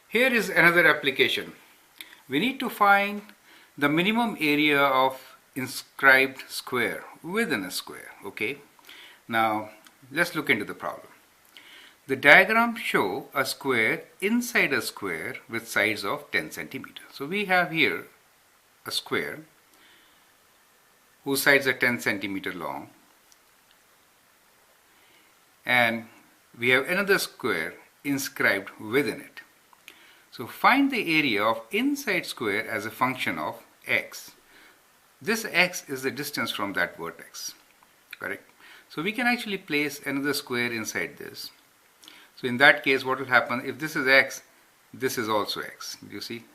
Here is another application. We need to find the minimum area of inscribed square within a square. Okay. Now let's look into the problem. The diagram show a square inside a square with sides of 10 centimeters. So we have here a square whose sides are 10 centimeter long, and we have another square inscribed within it. So find the area of inside square as a function of x. This x is the distance from that vertex, correct? So we can actually place another square inside this. So in that case, what will happen, if this is x, this is also x. You see,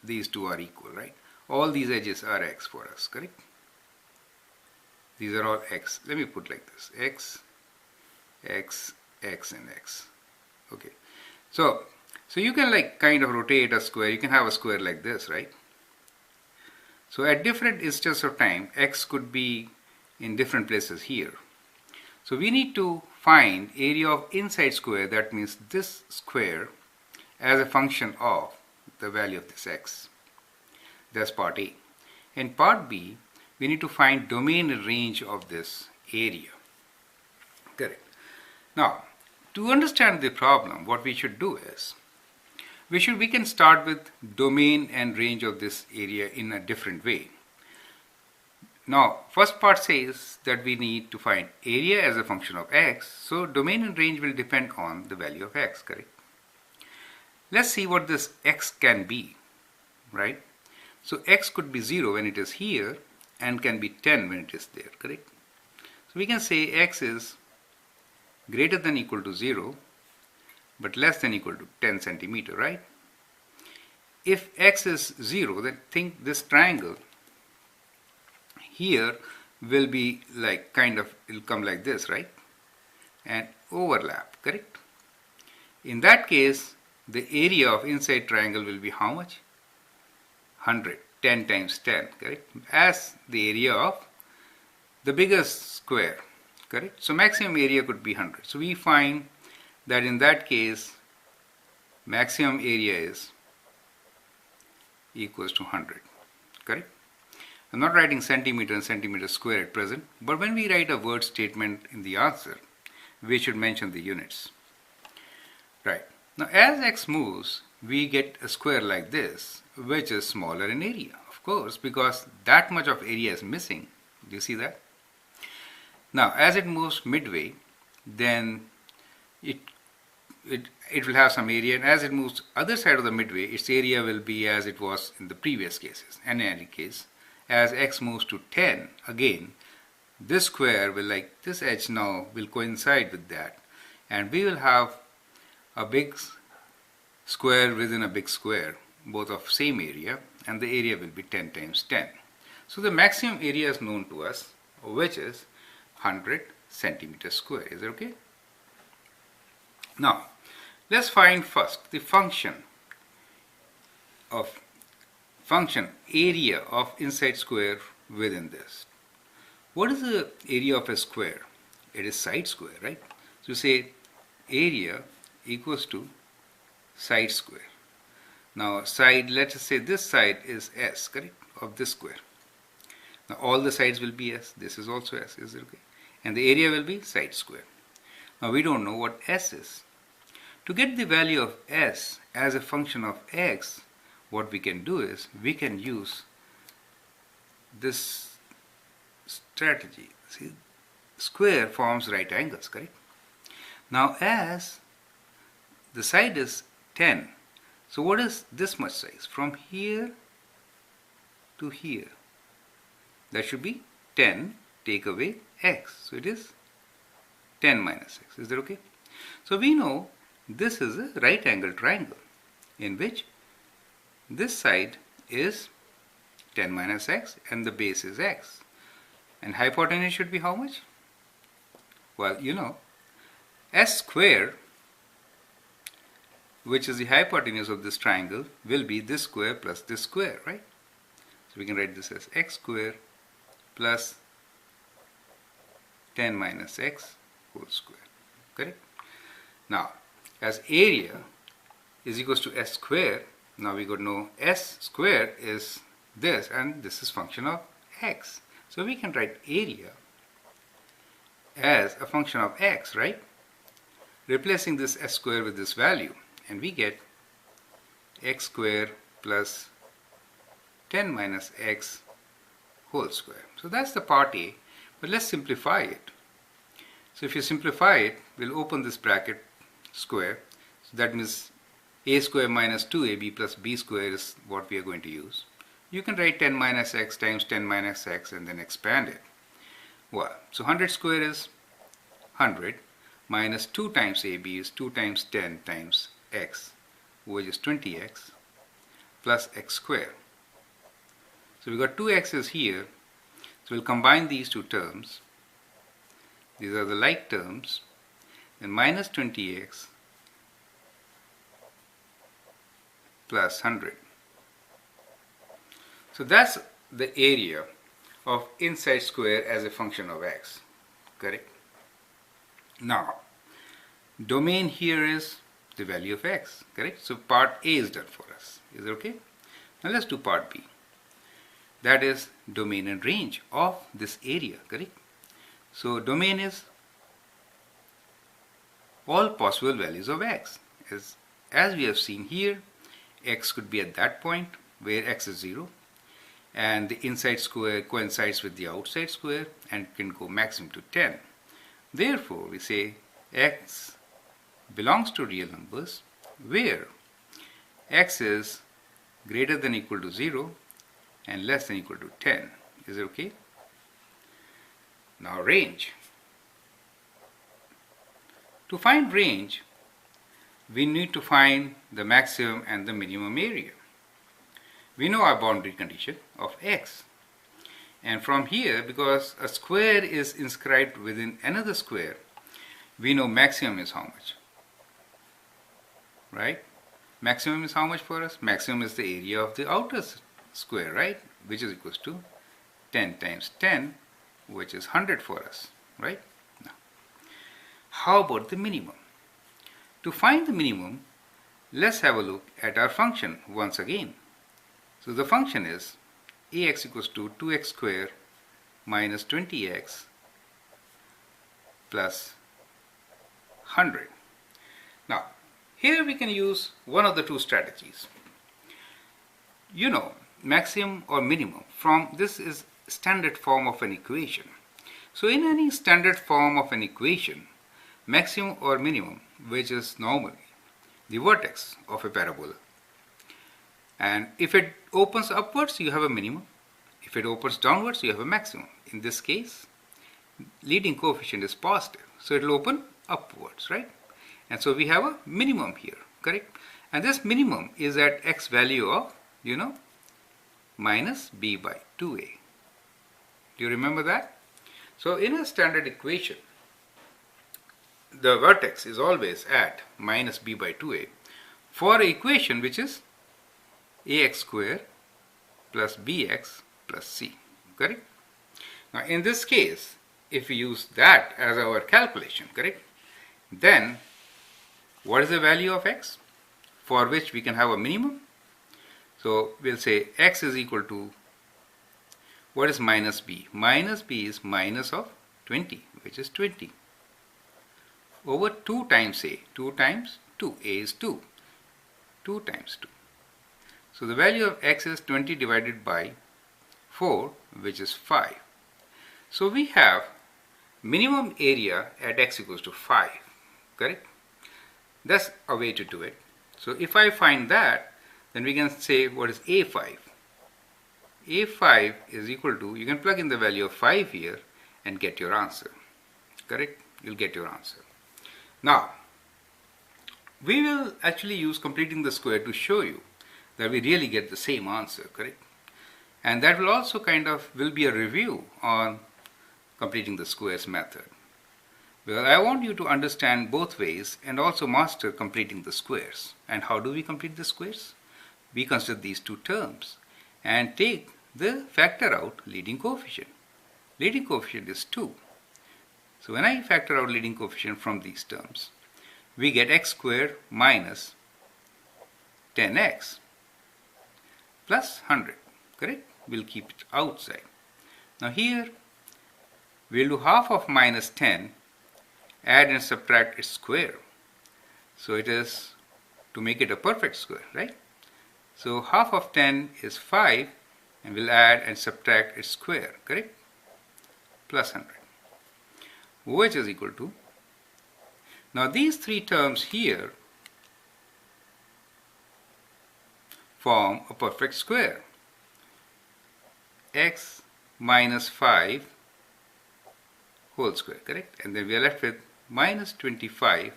these two are equal, right? All these edges are x for us, correct? These are all x. Let me put like this: x, x, x, and x. Okay. So you can like kind of rotate a square. You can have a square like this, right? So at different instances of time, x could be in different places here. So we need to find area of inside square, that means this square, as a function of the value of this x. That's part A. In part B, we need to find domain and range of this area. Correct. Now, to understand the problem, what we should do is, we can start with domain and range of this area in a different way. Now, first part says that we need to find area as a function of x, so domain and range will depend on the value of x, correct? Let's see what this x can be, right? So x could be 0 when it is here and can be 10 when it is there, correct? So we can say x is greater than equal to 0 but less than equal to 10 centimeter, right? If x is 0, then think this triangle here will be like kind of, it'll come like this, right? And overlap, correct? In that case, the area of inside triangle will be how much? 100, 10 times 10, correct? As the area of the biggest square, correct? So maximum area could be 100. So we find that in that case, maximum area is equals to 100, correct? I'm not writing centimeter and centimeter square at present, but when we write a word statement in the answer, we should mention the units. Right. Now as x moves, we get a square like this, which is smaller in area, of course, because that much of area is missing. Do you see that? Now as it moves midway, then it will have some area, and as it moves other side of the midway, its area will be as it was in the previous cases. And in any case, as x moves to 10, again, this square will, like this edge now, will coincide with that. And we will have a big square within a big square, both of same area, and the area will be 10 times 10. So the maximum area is known to us, which is 100 centimeters square. Is that okay? Now, let's find first the function area of inside square within this. What is the area of a square? It is side square, right? So say area equals to side square. Now side, let us say this side is s, correct, of this square. Now all the sides will be s. This is also s, is it okay? And the area will be side square. Now we don't know what s is. To get the value of s as a function of x, what we can do is we can use this strategy. See, square forms right angles, correct? Now as the side is 10, so what is this much size? From here to here. That should be 10, take away x. So it is 10 minus x. Is that okay? So we know this is a right angle triangle in which this side is 10 minus x and the base is x. And hypotenuse should be how much? Well, you know, s square, which is the hypotenuse of this triangle, will be this square plus this square, right? So we can write this as x square plus 10 minus x whole square, correct? Now, as area, is equals to s square. Now we got to know s square is this, and this is function of x. So we can write area as a function of x, right? Replacing this s square with this value, and we get x square plus 10 minus x whole square. So that's the part A, but let's simplify it. So if you simplify it, we'll open this bracket square. So that means a square minus 2ab plus b square is what we are going to use. You can write 10 minus x times 10 minus x and then expand it. Well, so 100 square is 100 minus 2 times ab is 2 times 10 times x, which is 20x plus x square. So we got 2x's here. So we'll combine these two terms. These are the like terms. Then minus 20x plus 100. So that's the area of inside square as a function of x. Correct? Now, domain here is the value of x. Correct? So part A is done for us. Is it okay? Now let's do part B. That is domain and range of this area. Correct? So domain is all possible values of x. As we have seen here, x could be at that point where x is 0, and the inside square coincides with the outside square and can go maximum to 10. Therefore, we say x belongs to real numbers where x is greater than or equal to 0 and less than or equal to 10. Is it okay? Now range. To find range, we need to find the maximum and the minimum area. We know our boundary condition of x. And from here, because a square is inscribed within another square, we know maximum is how much? Right? Maximum is how much for us? Maximum is the area of the outer square, right? Which is equals to 10 times 10, which is 100 for us, right? Now, how about the minimum? To find the minimum, let's have a look at our function once again. So the function is ax equals to 2x square minus 20x plus 100. Now, here we can use one of the two strategies. You know, maximum or minimum, from this is standard form of an equation. So in any standard form of an equation, maximum or minimum, which is normally the vertex of a parabola, and if it opens upwards, you have a minimum. If it opens downwards, you have a maximum. In this case, leading coefficient is positive, so it will open upwards, right? And so we have a minimum here, correct? And this minimum is at x value of, minus b by 2a. Do you remember that? So in a standard equation, the vertex is always at minus b by 2a for an equation which is ax square plus bx plus c, correct? Now in this case, if we use that as our calculation, correct, then what is the value of x for which we can have a minimum? So we'll say x is equal to, what is minus b? Minus b is minus of 20, which is 20, over 2 times a. 2 times 2, a is 2. 2 times 2. So the value of x is 20 divided by 4, which is 5. So we have minimum area at x equals to 5, correct? That's a way to do it. So if I find that, then we can say what is a5. a5 is equal to, you can plug in the value of 5 here and get your answer, correct? You'll get your answer. Now, we will actually use completing the square to show you that we really get the same answer, correct? And that will also will be a review on completing the squares method. Well, I want you to understand both ways and also master completing the squares. And how do we complete the squares? We consider these two terms and take the factor out leading coefficient. Leading coefficient is 2. So when I factor out leading coefficient from these terms, we get x squared minus 10x plus 100, correct? We'll keep it outside. Now here we'll do half of minus 10, add and subtract its square. So it is to make it a perfect square, right? So half of 10 is 5, and we'll add and subtract its square, correct? Plus 100, which is equal to, now these three terms here form a perfect square. X minus 5 whole square, correct? And then we are left with minus 25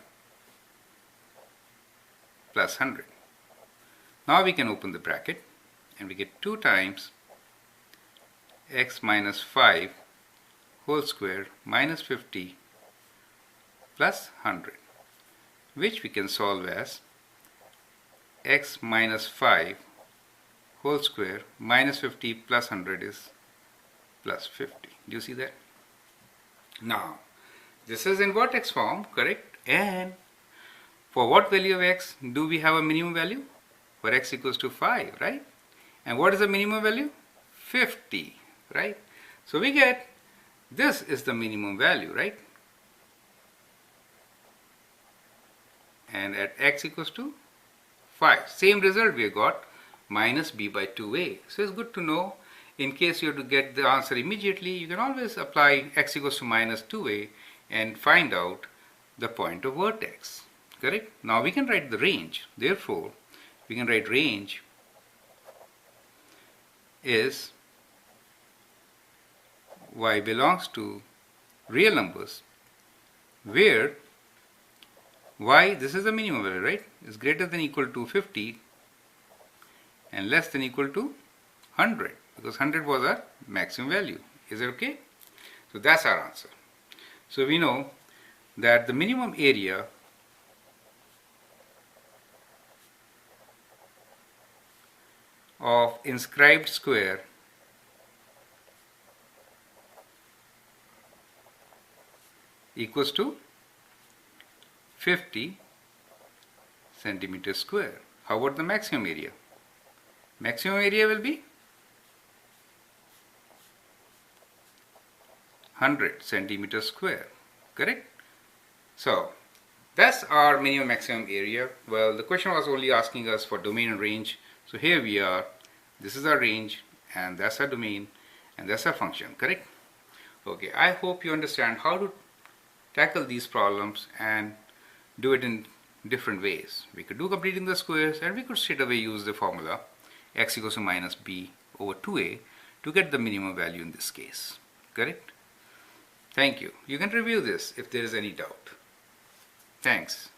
plus 100. Now we can open the bracket and we get 2 times x minus 5 whole square minus 50 plus 100, which we can solve as x minus 5 whole square minus 50 plus 100 is plus 50. Do you see that? Now, this is in vertex form, correct? And for what value of x do we have a minimum value? For x equals to 5, right? And what is the minimum value? 50, right? So we get this is the minimum value, right? And at x equals to 5, same result we got, minus b by 2a. So it's good to know, in case you have to get the answer immediately, you can always apply x equals to minus 2a and find out the point of vertex, correct? Now we can write the range. Therefore, we can write range is y belongs to real numbers where y, this is the minimum value, right, is greater than or equal to 50 and less than or equal to 100, because 100 was our maximum value. Is it okay? So that's our answer. So we know that the minimum area of inscribed square equals to 50 centimeters square. How about the maximum area? Maximum area will be 100 centimeters square, correct? So that's our minimum maximum area. Well, the question was only asking us for domain and range. So here we are, this is our range and that's our domain and that's our function, correct? Okay, I hope you understand how to tackle these problems and do it in different ways. We could do completing the squares, and we could straight away use the formula x equals to minus b over 2a to get the minimum value in this case, correct? Thank you. You can review this if there is any doubt. Thanks.